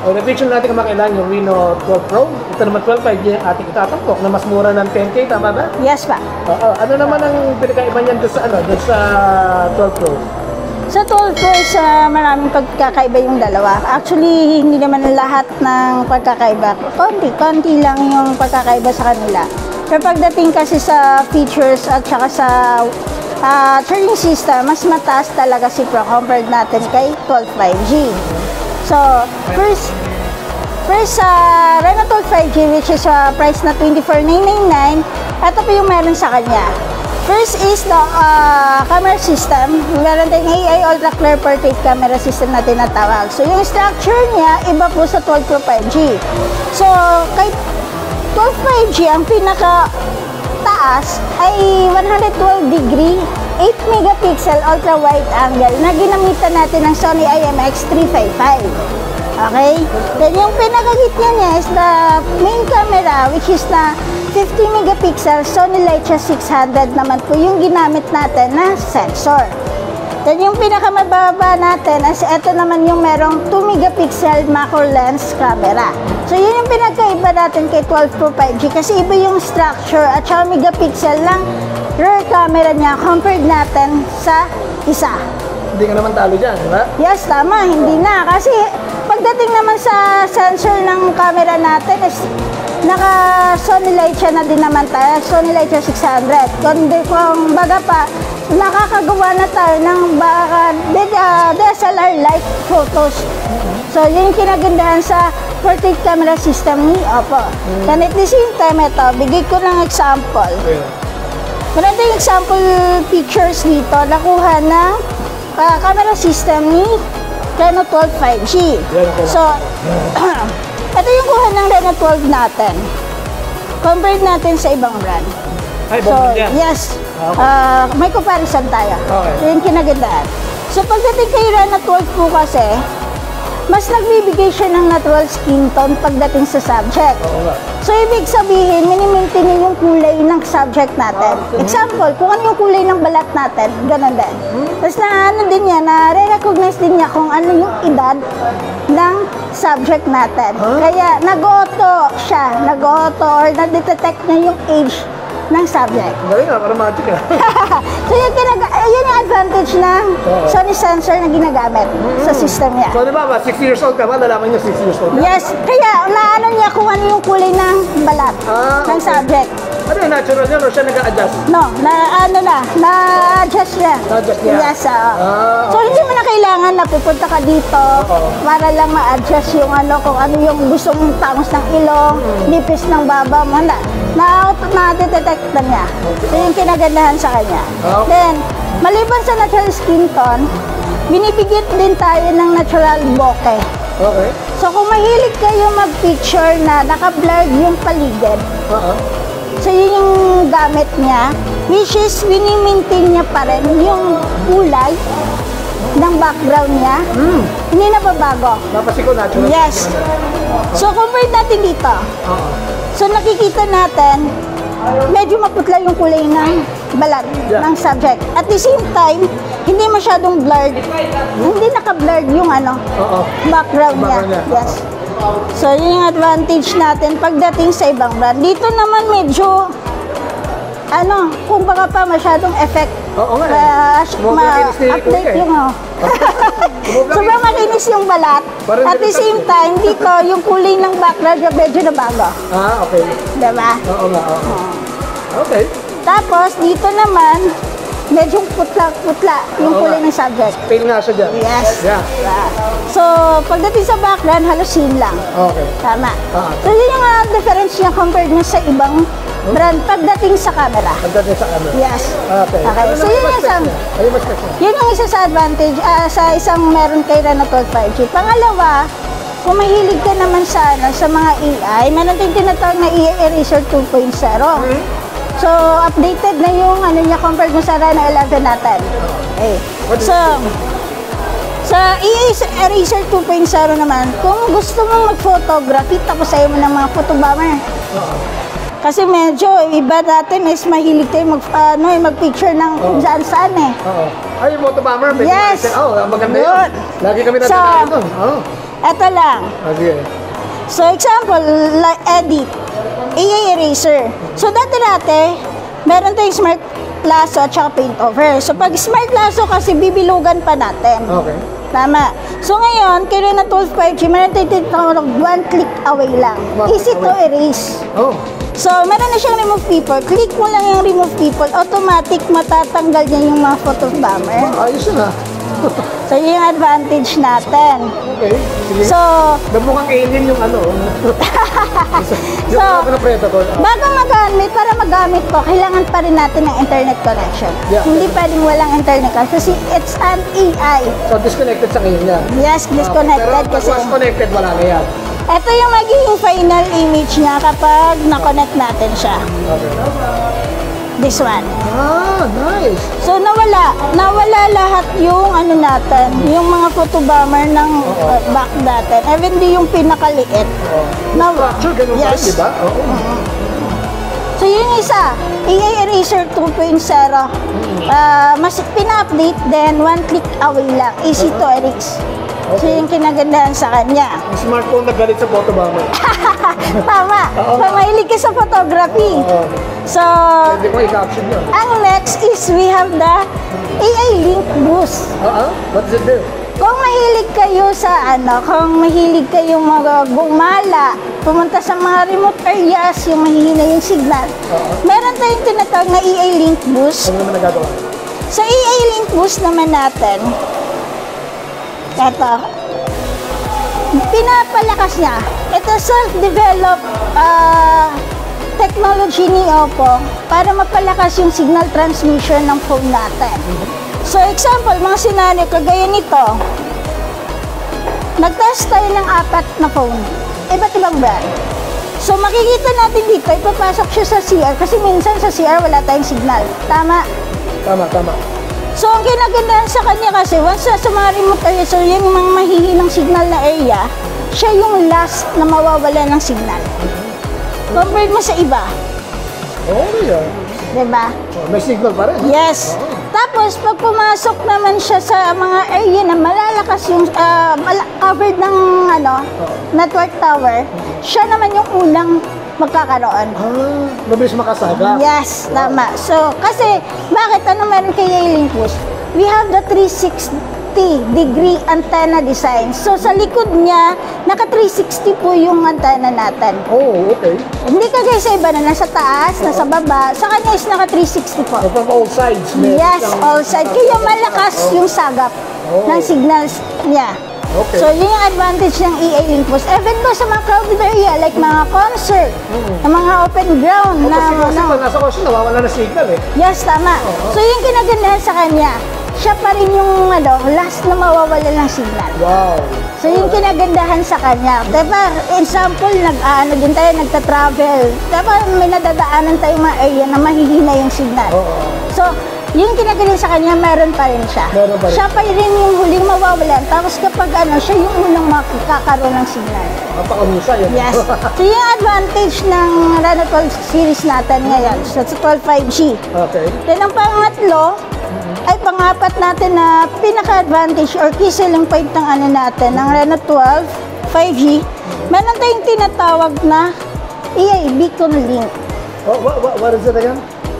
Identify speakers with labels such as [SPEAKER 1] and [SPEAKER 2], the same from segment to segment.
[SPEAKER 1] O, na-picture natin kamakailan yung Reno 12 Pro. Ito naman 12 5G ang ating itatampok na mas mura ng 10K, tama ba?
[SPEAKER 2] Yes pa.
[SPEAKER 1] Oo. Ano naman ang pinakaiba niyan doon sa, doon sa 12 Pro?
[SPEAKER 2] Sa 12 Pro is maraming pagkakaiba yung dalawa. Actually, hindi naman lahat ng pagkakaiba. Konti lang yung pagkakaiba sa kanila. Pero pagdating kasi sa features at saka sa charging system, mas mataas talaga si Pro compared natin kay 12 5G. So, first Reno 12 5G which is price na $24,999, ito po yung meron sa kanya. First is the camera system. Meron tayong AI Ultra Clear Portrait Camera System na tinatawag. So, yung structure niya, iba po sa 12 Pro 5G. So, kay 12 5G, ang pinaka taas ay 112 degree 8 megapixel ultra wide angle na ginamitan natin ng Sony IMX355. Okay? Then yung pinakagit niya is the main camera which is na 50 megapixel Sony Leica 600 naman po yung ginamit natin na sensor. Then yung pinakamababa natin as ito naman yung merong 2 megapixel macro lens camera. So yun yung pinagkaiba natin kay 12 Pro 5G kasi iba yung structure at saka megapixel lang rear camera niya compared natin sa isa.
[SPEAKER 1] Hindi ka naman talo dyan, di ba?
[SPEAKER 2] Yes, tama. Hindi na. Kasi pagdating naman sa sensor ng camera natin is naka Sony Leica na din naman tayo. Sony Leica 600. Kung baga pa, nakakagawa na tayo ng DSLR-like photos. So, yun yung kinagandahan sa portrait camera system ni Oppo. And at the same time, ito, bigay ko ng example. Meron tayong example pictures dito, nakuha ng camera system ni Reno 12 5G. So, ito yung kuha ng Reno 12 natin. Compared natin sa ibang brand. So, yes. May comparison tayo. So, yung kinagandaan. So, pagdating kay Reno 12 po kasi, mas nagbibigay siya ng natural skin tone pagdating sa subject. So, ibig sabihin, minimaintain niya yung kulay ng subject natin. Example, kung ano yung kulay ng balat natin, ganun din. Tapos din niya, na-recognize din niya kung ano yung edad ng subject natin. Kaya, nag-auto siya, or na-detect niya yung age ng subject.
[SPEAKER 1] Galing nga, parang magic ah.
[SPEAKER 2] So, yun yung advantage ng Sony sensor na ginagamit sa system niya.
[SPEAKER 1] So, di ba, 6 years old ka ba? Nalaman niya 6 years old ka?
[SPEAKER 2] Yes, kaya naano niya kung ano yung kulay ng balat ng subject.
[SPEAKER 1] Ano yung natural niya, or siya nag-a-adjust?
[SPEAKER 2] No, na-adjust niya.
[SPEAKER 1] Na-adjust niya?
[SPEAKER 2] Yes, so, hindi mo na kailangan na pupunta ka dito para lang ma-adjust yung kung ano yung gusto mong tangos ng ilong, nipis ng baba mo, na-detect na niya. So, yung kinagandahan sa kanya. Then, maliban sa natural skin tone, binibigit din tayo ng natural bokeh.
[SPEAKER 1] Okay.
[SPEAKER 2] So, kung mahilig kayo mag-picture na naka-blurred yung paligid, so yun yung gamit niya, which is wini-maintain niya pa rin yung kulay ng background niya. Hindi na babago.
[SPEAKER 1] Napasiko natural.
[SPEAKER 2] Yes. So, compare natin dito. So, nakikita natin, medyo maputla yung kulay ng balat ng subject. At the same time, hindi masyadong blurred. Hindi naka-blurred yung background niya. Yes. So, yun yung advantage natin pagdating sa ibang brand. Dito naman medyo, kung baka pa masyadong effect. Ma-update yung, sobrang makinis yung balat. At the same time, dito, yung kulay ng background medyo nabago.
[SPEAKER 1] Okay.
[SPEAKER 2] Diba?
[SPEAKER 1] Oo nga, okay.
[SPEAKER 2] Tapos, dito naman, medyo putla yung kulay ng subject.
[SPEAKER 1] Pale nga siya dyan.
[SPEAKER 2] Yes.
[SPEAKER 1] Yeah.
[SPEAKER 2] So, pagdating sa background, halos same lang.
[SPEAKER 1] Okay.
[SPEAKER 2] Tama. So, yun yung difference niya compared na sa ibang brand pagdating sa camera.
[SPEAKER 1] Pagdating sa camera.
[SPEAKER 2] Yes.
[SPEAKER 1] Okay.
[SPEAKER 2] So, yun yung isa sa advantage, sa isang meron kay Reno 12 5G. Pangalawa, kung mahilig ka naman sa mga AI, meron tayong tinatawag na AI Eraser 2.0. So, updated na yung niya compared mo sa Reno 11 natin. Okay. So, sa AI Eraser 2.0 naman, kung gusto mong mag-photography, tapos ayaw mo ng mga photobomber. Kasi medyo iba natin is mahilig tayo mag-picture ng saan-saan eh.
[SPEAKER 1] Ay, yung photobomber.
[SPEAKER 2] Yes.
[SPEAKER 1] Maganda yun. Lagi kami natin doon.
[SPEAKER 2] Ito lang.
[SPEAKER 1] Okay.
[SPEAKER 2] So, example, like edit, AI eraser. So, dati, meron tayong smart lasso at saka paint over. So, pag smart lasso kasi, bibilugan pa natin.
[SPEAKER 1] Okay.
[SPEAKER 2] Tama. So, ngayon, kaya na 12 5G, meron tayong tinatawag one click away lang.
[SPEAKER 1] One click
[SPEAKER 2] Easy to
[SPEAKER 1] away.
[SPEAKER 2] erase.
[SPEAKER 1] Oh.
[SPEAKER 2] So, meron na siyang remove people. Click mo lang yung remove people, automatic matatanggal niya yung mga photo bomber.
[SPEAKER 1] Ayos yun, ha?
[SPEAKER 2] So, yun yung advantage natin.
[SPEAKER 1] Okay. Sige.
[SPEAKER 2] So,
[SPEAKER 1] Mukhang alien yung ano. Yung ano na predator.
[SPEAKER 2] bago magamit, para magamit to, kailangan pa rin natin ng internet connection.
[SPEAKER 1] Yeah.
[SPEAKER 2] Hindi pwedeng walang internet connection kasi it's an AI.
[SPEAKER 1] So, disconnected sa ngayon yan.
[SPEAKER 2] Yes, disconnected
[SPEAKER 1] Pero pag
[SPEAKER 2] kasi.
[SPEAKER 1] once connected, wala na yan.
[SPEAKER 2] Ito yung magiging final image niya kapag na-connect natin siya.
[SPEAKER 1] Okay.
[SPEAKER 2] This one.
[SPEAKER 1] Ah, nice.
[SPEAKER 2] So, nawala lahat yung ano natin, yung mga photo bomber ng back natin. Even di yung pinakaliit.
[SPEAKER 1] Structure, ganun pa rin,
[SPEAKER 2] Yes.
[SPEAKER 1] di ba? Oo.
[SPEAKER 2] So, yung isa, AI Eraser 2.0, mas pina-update, then one click away lang. Easy to erase. So,
[SPEAKER 1] Okay.
[SPEAKER 2] yung kinagandahan sa kanya.
[SPEAKER 1] Yung smartphone na galit sa photo bomber.
[SPEAKER 2] Tama.
[SPEAKER 1] Oo.
[SPEAKER 2] So, mahilig ka sa photography.
[SPEAKER 1] Oo.
[SPEAKER 2] So,
[SPEAKER 1] Pwede ko i-caption yun.
[SPEAKER 2] ang next is we have the AI Link Boost.
[SPEAKER 1] What does it do?
[SPEAKER 2] Kung mahilig kayo sa kung mahilig kayong gumala, pumunta sa mga remote areas, yung mahihina yung signal, meron tayong tinatawag na AI Link Boost.
[SPEAKER 1] Ano naman nagagawa?
[SPEAKER 2] Sa AI Link Boost naman natin, eto, pinapalakas niya. Ito self-developed technology ni Oppo para mapalakas yung signal transmission ng phone natin. So, example, mga senaryo kagaya nito, nag-test tayo ng 4 na phone, iba't ibang brand. So, makikita natin dito, ipapasok siya sa CR kasi minsan sa CR wala tayong signal. Tama?
[SPEAKER 1] Tama.
[SPEAKER 2] So, ang kinagandahan sa kanya kasi, once sa mga remote area, so yung mga mahihinang signal na area, siya yung last na mawawala ng signal. Compared mo sa iba.
[SPEAKER 1] Oo, yan.
[SPEAKER 2] Diba?
[SPEAKER 1] May signal pa rin.
[SPEAKER 2] Yes. Tapos, pag pumasok naman siya sa mga area na malalakas yung covered ng network tower, siya naman yung unang magkakaroon.
[SPEAKER 1] Mabilis makasaga.
[SPEAKER 2] Yes, tama. So, kasi, bakit? Ano meron kay Link Boost? We have the 360-degree antenna design. So, sa likod niya, naka-360 po yung antenna natin.
[SPEAKER 1] Oh, okay.
[SPEAKER 2] Hindi kagaya sa iba na nasa taas, nasa baba. Sa kanya is naka-360 po.
[SPEAKER 1] So, from all sides.
[SPEAKER 2] Yes, all side. Kaya malakas yung sagap ng signals niya.
[SPEAKER 1] Okay.
[SPEAKER 2] So, yun yung advantage ng EA Link Boost. Even though sa mga crowded area, like mga concert, na mga open ground,
[SPEAKER 1] Kasi pag nasa kotse, nawawala na signal eh.
[SPEAKER 2] yes, tama. So, yung kinagandahan sa kanya, siya pa rin yung last na mawawala ng signal.
[SPEAKER 1] Wow.
[SPEAKER 2] So, yung kinagandahan sa kanya. Diba, example, din tayo, nagta-travel. Diba, may nadadaanan tayong mga area na mahihina yung signal. So, yung kinagandahan sa kanya, meron pa rin siya.
[SPEAKER 1] Meron pa rin.
[SPEAKER 2] Siya pa rin yung huling mawawalan. Tapos kapag siya yung unang makakaroon ng signal.
[SPEAKER 1] Napakahusay yun.
[SPEAKER 2] Yes. So, yung advantage ng Reno 12 series natin ngayon, sa 12 5G.
[SPEAKER 1] Okay.
[SPEAKER 2] Then, ang pangatlo, ay pangapat natin na pinaka-advantage or key selling point ng natin, ng Reno 12 5G, meron tayong tinatawag na AI Beacon Link.
[SPEAKER 1] Oh, what is it again?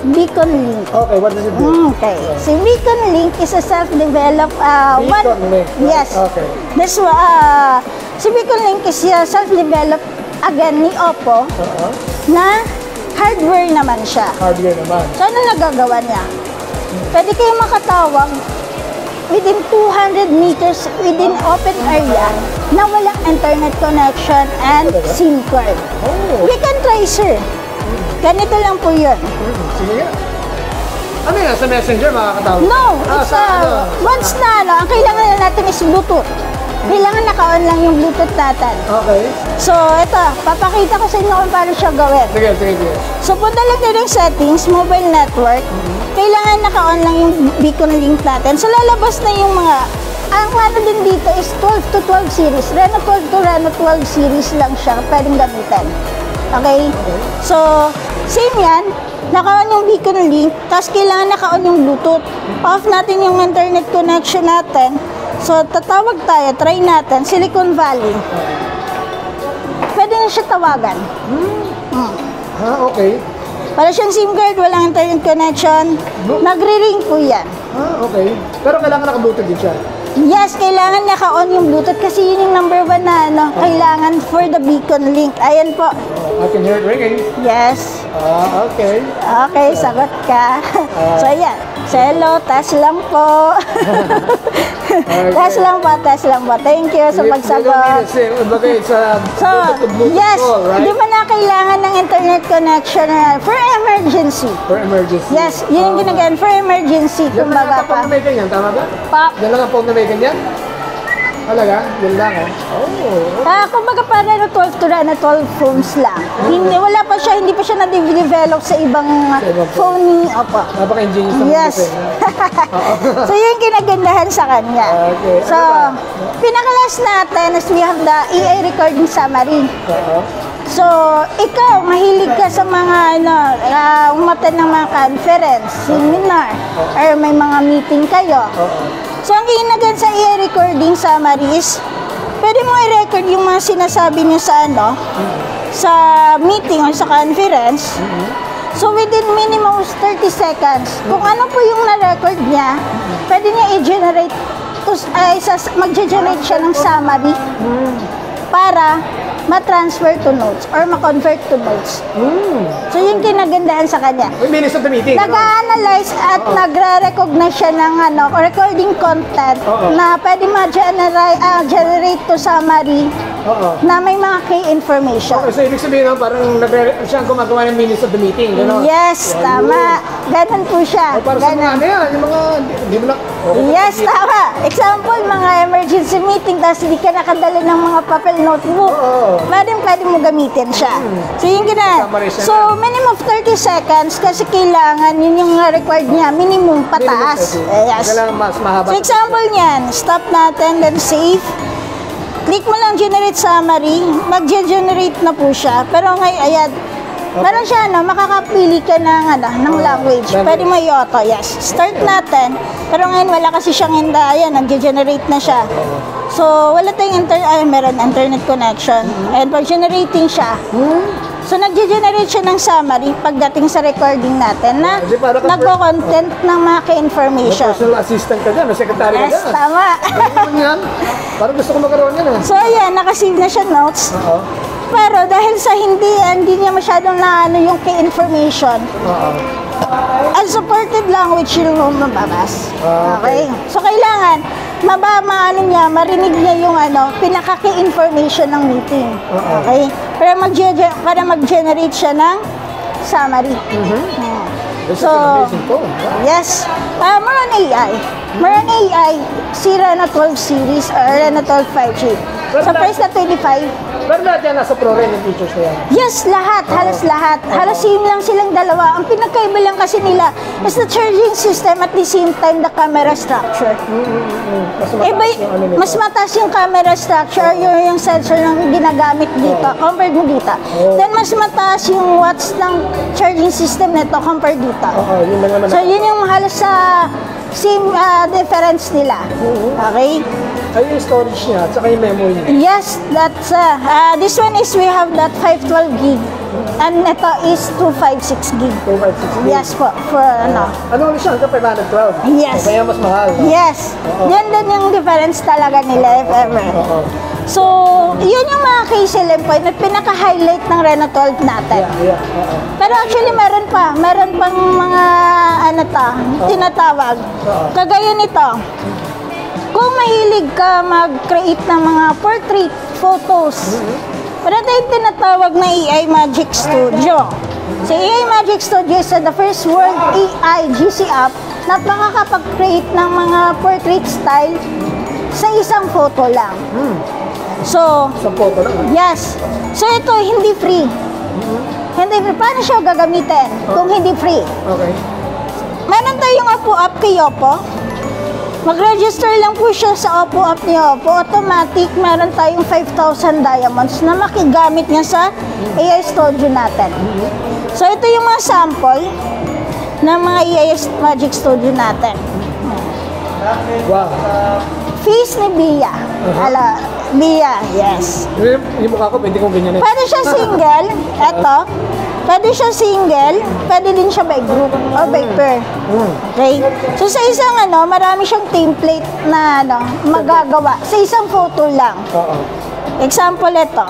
[SPEAKER 2] Beacon Link.
[SPEAKER 1] Okay, what does it do?
[SPEAKER 2] Okay. So, Beacon Link is a self-developed
[SPEAKER 1] Beacon Link.
[SPEAKER 2] Yes.
[SPEAKER 1] Okay.
[SPEAKER 2] This si Beacon Link is self-developed again ni Oppo na hardware naman siya.
[SPEAKER 1] Hardware naman.
[SPEAKER 2] So, ano nagagawa niya? Pwede kayo makatawag within 200 meters within open area na walang internet connection and SIM card.
[SPEAKER 1] Oh.
[SPEAKER 2] We can try, sir. Ganito lang po yun.
[SPEAKER 1] Sige nga. Ano yan? Sa messenger makakatawag?
[SPEAKER 2] No, it's once na ang kailangan na natin is Bluetooth. Kailangan naka-on lang yung Bluetooth natin.
[SPEAKER 1] Okay.
[SPEAKER 2] So, ito, papakita ko sa inyo kung paano siya gawin.
[SPEAKER 1] Sige.
[SPEAKER 2] So, punta lang tayo ng settings, mobile network. Kailangan naka-on lang yung Beacon Link natin. So, lalabas na yung mga, ang ano din dito is 12 to 12 series. Reno 12 to Reno 12 series lang siya, pwedeng gamitin. Okay? So, same yan. Naka-on yung Beacon Link, tapos kailangan naka-on yung Bluetooth. Off natin yung internet connection natin. So, tatawag tayo, try natin, Silicon Valley. Pwede na siya tawagan.
[SPEAKER 1] Okay.
[SPEAKER 2] Para siyang SIM card, walang internet connection. Nagre-ring po yan.
[SPEAKER 1] Okay. Pero kailangan naka-Bluetooth din siya.
[SPEAKER 2] Yes, kailangan naka-on yung Bluetooth kasi yun yung number 1 na kailangan for the beacon link. Ayan po.
[SPEAKER 1] I can hear it ringing.
[SPEAKER 2] Yes.
[SPEAKER 1] Okay.
[SPEAKER 2] Okay, sagot ka. So, ayan. So, hello, test lang po. Test lang po, test lang po. Thank you sa pagsagot. So, yes, hindi mo na kailangan ng internet connection for emergency.
[SPEAKER 1] For emergency.
[SPEAKER 2] Yes, yun yung ginagaan for emergency.
[SPEAKER 1] Yan lang
[SPEAKER 2] Kumbaga
[SPEAKER 1] ang phone na may ganyan, tama ba? Yan lang ang phone na may ganyan? Talaga? Yan lang,
[SPEAKER 2] Kumbaga para 12 to 12 phones lang. Hindi pa siya na-develop sa ibang phone. Opo.
[SPEAKER 1] Napaka-ingenious naman.
[SPEAKER 2] Yes. So, yun yung kinagandahan sa kanya.
[SPEAKER 1] Okay.
[SPEAKER 2] So, pinakalas natin is we have the EA recording summary. So, ikaw, mahilig ka sa mga, umattend ng mga conference, seminar, or may mga meeting kayo. So, ang ginagawa sa EA recording summary is, pwede mo i-record yung mga sinasabi niyo sa sa meeting or sa conference. So, within minimum 30 seconds, kung ano po yung na-record niya, pwede niya i-generate, mag-generate siya ng summary para ma-transfer to notes or ma-convert to notes. So, yung kinagandaan sa kanya.
[SPEAKER 1] Minutes of the meeting.
[SPEAKER 2] Nag-a-analyze at nagre-recognize siya ng recording content na pwede ma-generate to summary na may mga key information.
[SPEAKER 1] So, ibig sabihin, parang siya ang gumagawa ng minutes of the meeting.
[SPEAKER 2] Yes, tama. Ganun po siya.
[SPEAKER 1] Para sa mga yung mga, hindi mo na...
[SPEAKER 2] Yes, tama. Example, mga emergency meeting, tapos hindi ka nakadala ng mga papel notebook. Pwede mo gamitin siya. So, yung So, minimum of 30 seconds kasi kailangan, yun yung required niya, minimum pataas. Yes.
[SPEAKER 1] Mas mahaba.
[SPEAKER 2] So, example niyan, stop natin, then save. Click mo lang generate summary, mag-generate na po siya. Pero ngayon, ayan, meron siya, makakapili ka ng language. Pwede mo i-auto, yes. Start natin. Pero ngayon, wala kasi siyang ayan, nag-generate na siya. So, wala tayong meron internet connection. And pag generating siya, so nag-generate siya ng summary pagdating sa recording natin na nagko-content ng mga information.
[SPEAKER 1] Personal assistant ka dyan, secretary ka dyan.
[SPEAKER 2] Yes, tama.
[SPEAKER 1] Parang gusto ko magkaroon yan.
[SPEAKER 2] So, ayan, nakasave na siya notes. Pero dahil sa hindi niya masyadong yung key information, unsupported language yung mababas. Okay? So, kailangan, marinig niya yung pinaka-key information ng meeting. Okay? Para mag-generate siya ng summary. So, yes. Meron AI. Meron AI, si Rena 12 series or Rena 12 5G. Sa price na 25.
[SPEAKER 1] Pero lahat yan nasa Pro Ren yung features na yan?
[SPEAKER 2] Yes, lahat. Halos lahat. Halos same lang silang dalawa. Ang pinagkaiba lang kasi nila is the charging system at the same time the camera structure. Mas mataas yung camera structure, yung sensor yung ginagamit dito compared mo dito. Then mas mataas yung watts ng charging system nito compared dito. So yun yung halos sa same difference nila. Okay?
[SPEAKER 1] Ay, yung storage niya at saka yung memory niya.
[SPEAKER 2] Yes, that's this one is we have that 512 gig. And ito is 256 gig.
[SPEAKER 1] 256 gig?
[SPEAKER 2] Yes po, for
[SPEAKER 1] Ano ulit siya? Hanggang 512?
[SPEAKER 2] Yes.
[SPEAKER 1] Kaya mas mahal.
[SPEAKER 2] Yes. Yan din yung difference talaga nila if ever. So, yun yung mga case selling point na pinaka-highlight ng Reno 12 natin. Pero actually, meron pang mga tinatawag. Kagaya nito. Kung mahilig ka mag-create ng mga portrait photos, meron tayong tinatawag na AI Magic Studio. So, AI Magic Studio is the first world AI GC app na makakapag-create ng mga portrait style sa isang photo lang. So,
[SPEAKER 1] isang photo lang?
[SPEAKER 2] Yes. So, ito, hindi free. Hindi free. Paano siya gagamitin kung hindi free?
[SPEAKER 1] Okay.
[SPEAKER 2] Meron tayong Oppo app kay Oppo. Mag-register lang po siya sa Oppo app ni Oppo. Automatic, meron tayong 5,000 diamonds na makigamit niya sa AI Studio natin. So, ito yung mga sample ng mga AI Magic Studio natin.
[SPEAKER 1] Wow.
[SPEAKER 2] face ni Bia. Ala, Bia, yes.
[SPEAKER 1] Yung mukha ko, pwede kong ganyan.
[SPEAKER 2] Pwede siya single, eto. Pwede siya single, pwede din siya by group or by pair. Okay? So sa isang marami siyang template na magagawa. Sa isang photo lang.
[SPEAKER 1] Oo.
[SPEAKER 2] Example ito.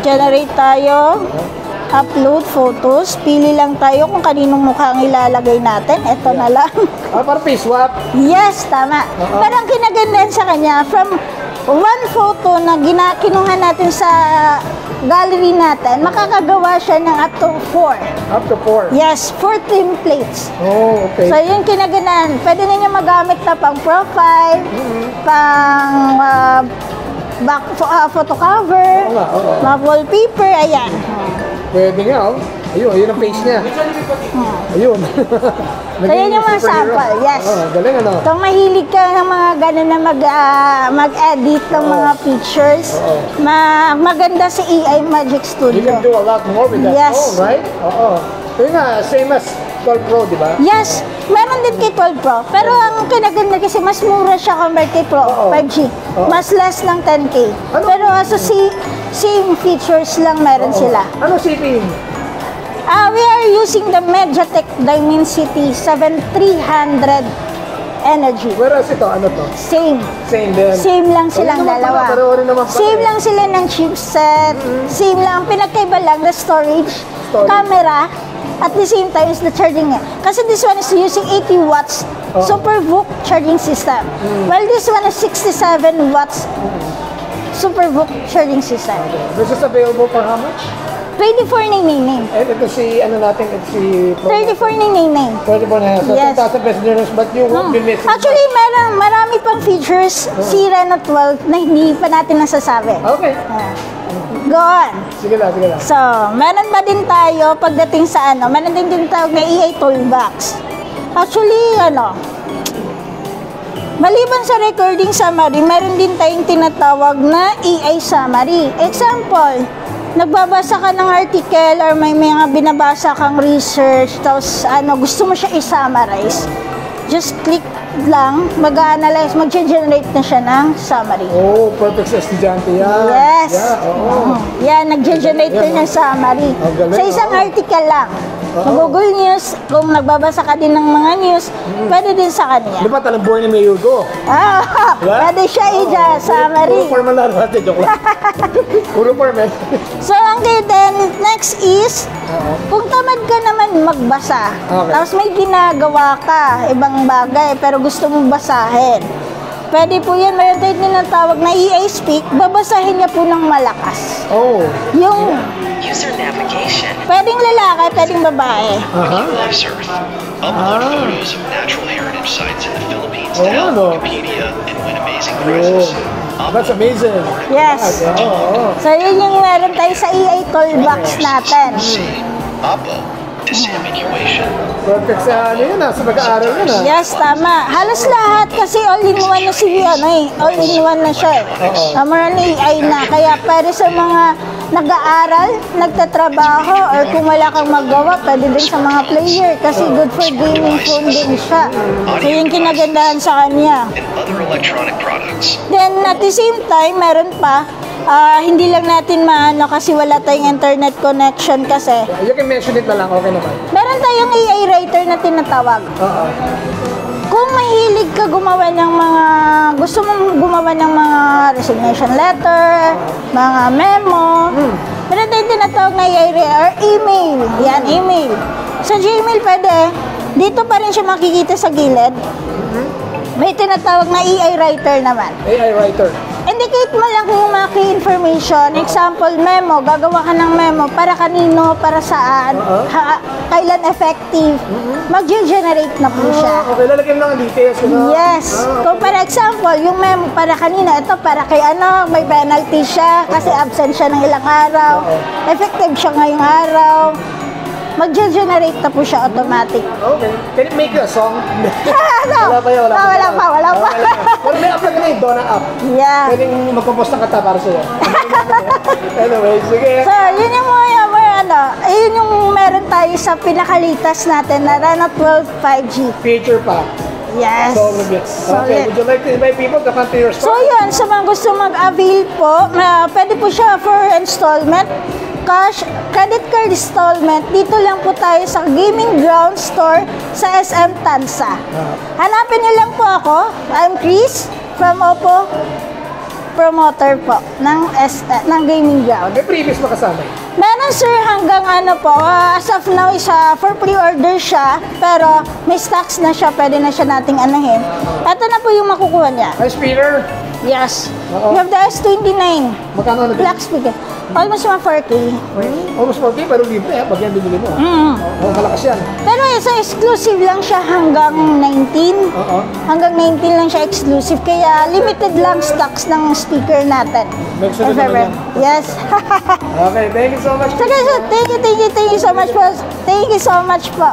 [SPEAKER 2] Generate tayo. Upload photos. Pili lang tayo kung kaninong mukha ang ilalagay natin. Ito na lang.
[SPEAKER 1] Para face swap.
[SPEAKER 2] Yes, tama. Pero ang kinagandahan sa kanya, from one photo na kinuha natin sa gallery natin, makakagawa siya ng up to 4.
[SPEAKER 1] Up to 4.
[SPEAKER 2] Yes, 4 templates.
[SPEAKER 1] Oh, okay.
[SPEAKER 2] So, yung kinaganahan. Pwede ninyo magamit na pang profile, pang photo cover, mga wallpaper, ayan.
[SPEAKER 1] Pwede nga, oh. Ayun ang face niya. Ayun.
[SPEAKER 2] So, yan yung mga sample, yes.
[SPEAKER 1] Galing,
[SPEAKER 2] Kung mahilig ka ng mga ganun na mag-edit ng mga pictures, maganda si AI Magic Studio.
[SPEAKER 1] You can do a lot more with that.
[SPEAKER 2] Yes.
[SPEAKER 1] Oh, right? Oo. Yun nga, same as 12 Pro, di ba?
[SPEAKER 2] Yes, meron din kay 12 Pro. Pero ang kinaganda kasi mas mura siya compared kay Pro 5G. Mas less ng 10K. Pero same features lang meron sila.
[SPEAKER 1] Ano CPU?
[SPEAKER 2] We are using the MediaTek Dimensity 7300 Energy.
[SPEAKER 1] Whereas ito, ano to?
[SPEAKER 2] Same.
[SPEAKER 1] Same din.
[SPEAKER 2] Same lang silang dalawa. Same lang sila ng chipset. Same lang. Pinagkaiba lang the storage, camera, at the same time is the charging niya. Kasi this one is using 80 watts SuperVOOC charging system. While this one is 67 watts SuperVOOC charging system.
[SPEAKER 1] This is available for how much?
[SPEAKER 2] 24,999.
[SPEAKER 1] And ito si, ito si...
[SPEAKER 2] 34,999.
[SPEAKER 1] 24 na yan. So,
[SPEAKER 2] Yes.
[SPEAKER 1] 10,000 pesos difference, but you won't be missing.
[SPEAKER 2] Actually, marami pang features si Reno 12 na hindi pa natin nasasabi.
[SPEAKER 1] Okay.
[SPEAKER 2] Go on.
[SPEAKER 1] Sige lang.
[SPEAKER 2] So, meron ba din tayo pagdating sa meron din tawag na EA Toolbox. Actually, maliban sa recording summary, meron din tayong tinatawag na EA Summary. Example, nagbabasa ka ng article or may mga binabasa kang research, tapos gusto mo siya i-summarize, just click lang, mag-analyze, mag-generate na siya ng summary.
[SPEAKER 1] Oh, perfect sa estudyante yan.
[SPEAKER 2] Yes.
[SPEAKER 1] Yeah, oo.
[SPEAKER 2] Yan, nag-generate na niya summary. Sa isang article lang. Google News, kung nagbabasa ka din ng mga news, pwede din sa kanya.
[SPEAKER 1] Di ba talang buhay ni Mayugo?
[SPEAKER 2] Pwede siya summary.
[SPEAKER 1] Puro formal lang natin, joke lang. Puro formal.
[SPEAKER 2] So, then, next is, kung tamad ka naman magbasa, tapos may ginagawa ka, ibang bagay, pero gusto mong basahin, pwede po yan, mayroon tayo tinatawag na EA Speak, babasahin niya po ng malakas.
[SPEAKER 1] Oh.
[SPEAKER 2] Yung
[SPEAKER 3] User navigation.
[SPEAKER 2] pwedeng lalaki, pwedeng babae.
[SPEAKER 3] Live surf. Upload photos of natural heritage sites in the Philippines to help Wikipedia and win amazing prizes.
[SPEAKER 1] That's amazing.
[SPEAKER 2] Yes. So, yun yung meron tayo sa EA Toolbox natin.
[SPEAKER 3] Apo. Disambiguation.
[SPEAKER 1] Perfect sa sa pag-aaral yun
[SPEAKER 2] Yes, tama. Halos lahat kasi all-in-one na si all-in-one na siya. Marami AI na. Kaya pwede sa mga nag-aaral, nagtatrabaho, or kung wala kang magawa, pwede din sa mga player kasi good for gaming phone din siya. So, yung kinagandahan sa kanya.
[SPEAKER 3] And other electronic products.
[SPEAKER 2] Then, at the same time, meron pa, hindi lang natin kasi wala tayong internet connection kasi.
[SPEAKER 1] You can mention it na lang, okay naman.
[SPEAKER 2] Meron tayong AI writer na tinatawag. Kung mahilig ka gusto mong gumawa ng mga resignation letter, mga memo, meron tayong tinatawag na AI or email. Yan, email. Sa Gmail pwede, dito pa rin siya makikita sa gilid. May tinatawag na AI writer naman.
[SPEAKER 1] AI writer.
[SPEAKER 2] Indicate mo lang yung mga key information. Example, memo. Gagawa ka ng memo. Para kanino, para saan, kailan effective. Mag-generate na po siya.
[SPEAKER 1] Okay, lalagyan lang ang details.
[SPEAKER 2] Yes. Kung para example, yung memo para kanina, ito para kay may penalty siya kasi absent siya ng ilang araw. Effective siya ngayong araw. Mag-generate na po siya automatic.
[SPEAKER 1] Okay. Can it make you a song?
[SPEAKER 2] Wala pa.
[SPEAKER 1] Pero may app na yung Donna app.
[SPEAKER 2] Yeah.
[SPEAKER 1] Pwedeng mag-compose ng kanta para sa'yo. Anyway, sige.
[SPEAKER 2] So, yun yung mga ayun yung meron tayo sa pinakalitas natin na Reno 12 5G.
[SPEAKER 1] Feature pa.
[SPEAKER 2] Yes.
[SPEAKER 1] Solid. Okay,
[SPEAKER 2] Solid.
[SPEAKER 1] would you like to invite people to come to your
[SPEAKER 2] So
[SPEAKER 1] store?
[SPEAKER 2] yun, sa mga gusto mag-avail po, pwede po siya for installment, cash, credit card installment. Dito lang po tayo sa Gaming Ground Store sa SM Tansa. Hanapin niyo lang po ako. I'm Chris from Oppo Promoter po ng Gaming Ground.
[SPEAKER 1] May previous makasama eh.
[SPEAKER 2] Meron sir hanggang ano po, as of now is for pre-order siya, pero may stocks na siya, pwede na siya nating anahin. Ito na po yung makukuha niya.
[SPEAKER 1] Ay, speaker.
[SPEAKER 2] Yes.
[SPEAKER 1] Oo.
[SPEAKER 2] We have the S29.
[SPEAKER 1] Magkano na din?
[SPEAKER 2] Black speaker. Almost mga 4K.
[SPEAKER 1] Almost 4K, pero libre pag yan bibili mo. Oh, malakas yan.
[SPEAKER 2] Pero isa exclusive lang siya hanggang 19.
[SPEAKER 1] Oo.
[SPEAKER 2] Hanggang 19 lang siya exclusive. Kaya limited lang stocks ng speaker natin.
[SPEAKER 1] Make sure
[SPEAKER 2] If
[SPEAKER 1] na
[SPEAKER 2] ever.
[SPEAKER 1] naman
[SPEAKER 2] Yes.
[SPEAKER 1] Okay, thank you so much.
[SPEAKER 2] So guys, thank you so much po. Thank you so much po.